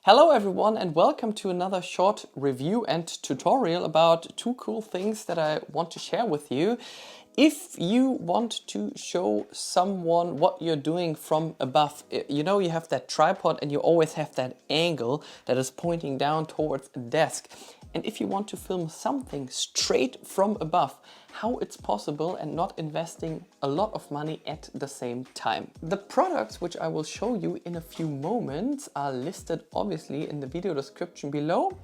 Hello everyone and welcome to another short review and tutorial about two cool things that I want to share with you. If you want to show someone what you're doing from above, you know you have that tripod and you always have that angle that is pointing down towards a desk. And if you want to film something straight from above, how it's possible and not investing a lot of money at the same time. The products which I will show you in a few moments are listed obviously in the video description below.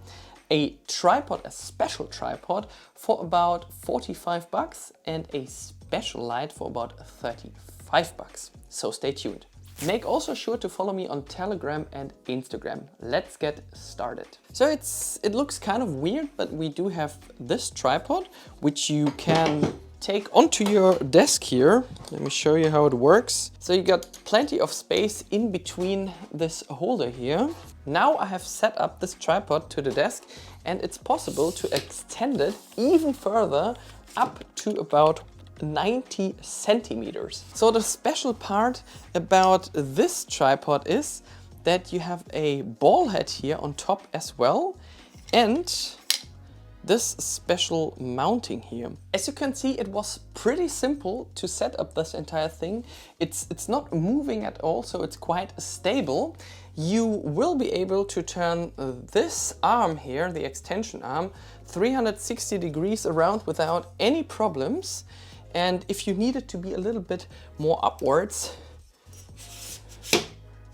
A tripod, a special tripod for about 45 bucks and a special light for about 35 bucks. So stay tuned. Make also sure to follow me on Telegram and Instagram. Let's get started. So it looks kind of weird, but we do have this tripod, which you can take onto your desk here. Let me show you how it works. So you got plenty of space in between this holder here. Now I have set up this tripod to the desk and it's possible to extend it even further up to about 90 centimeters. So the special part about this tripod is that you have a ball head here on top as well and this special mounting here. As you can see, it was pretty simple to set up this entire thing. It's not moving at all, so it's quite stable. You will be able to turn this arm here, the extension arm, 360 degrees around without any problems. And if you need it to be a little bit more upwards,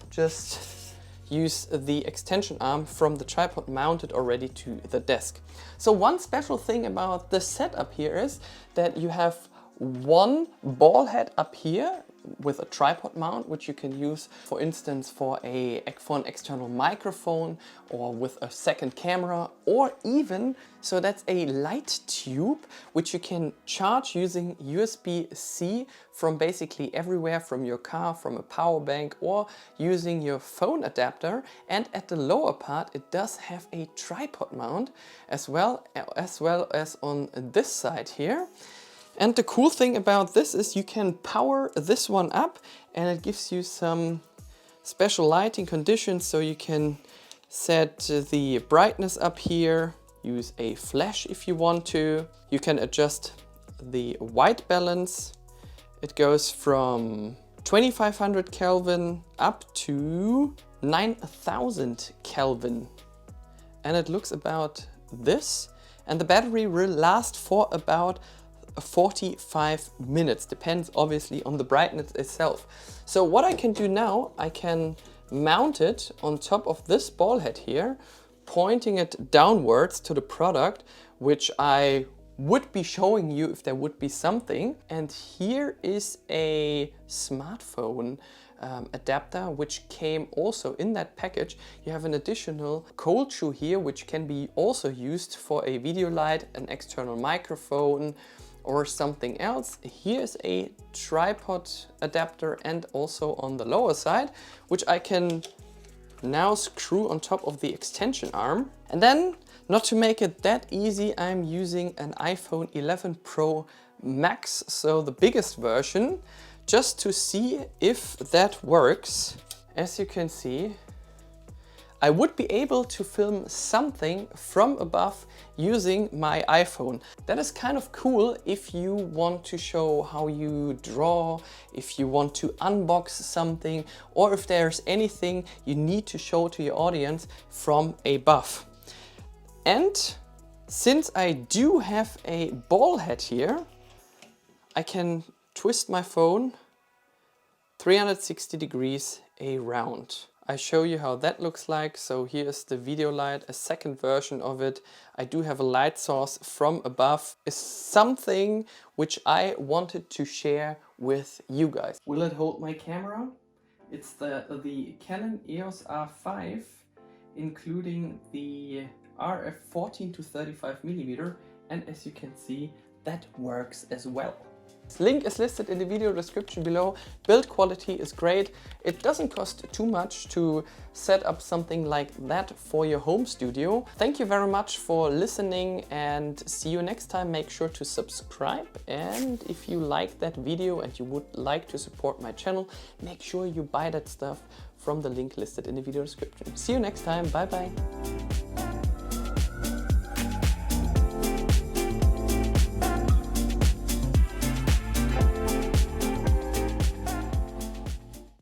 just use the extension arm from the tripod mounted already to the desk. So one special thing about this setup here is that you have one ball head up here with a tripod mount, which you can use, for instance, for an external microphone or with a second camera, or even, so that's a light tube, which you can charge using USB-C from basically everywhere, from your car, from a power bank, or using your phone adapter. And at the lower part, it does have a tripod mount as well as on this side here. And the cool thing about this is you can power this one up and it gives you some special lighting conditions. So you can set the brightness up here, use a flash if you want to. You can adjust the white balance. It goes from 2500 Kelvin up to 9000 Kelvin. And it looks about this. And the battery will last for about 45 minutes, depends obviously on the brightness itself. So what I can do now, I can mount it on top of this ball head here, pointing it downwards to the product, which I would be showing you if there would be something. And here is a smartphone adapter, which came also in that package. You have an additional cold shoe here, which can be also used for a video light, an external microphone, or something else. Here's a tripod adapter and also on the lower side, which I can now screw on top of the extension arm. And then, not to make it that easy, I'm using an iPhone 11 Pro Max, so the biggest version, just to see if that works. As you can see, I would be able to film something from above using my iPhone. That is kind of cool if you want to show how you draw, if you want to unbox something, or if there's anything you need to show to your audience from above. And since I do have a ball head here, I can twist my phone 360 degrees around. I show you how that looks like. So here's the video light, a second version of it. I do have a light source from above. Is something which I wanted to share with you guys. Will it hold my camera? It's the Canon EOS R5, including the RF 14 to 35mm, and as you can see, that works as well. Link is listed in the video description below. Build quality is great. It doesn't cost too much to set up something like that for your home studio. Thank you very much for listening and see you next time. Make sure to subscribe, and if you like that video and you would like to support my channel, make sure you buy that stuff from the link listed in the video description. See you next time. Bye bye.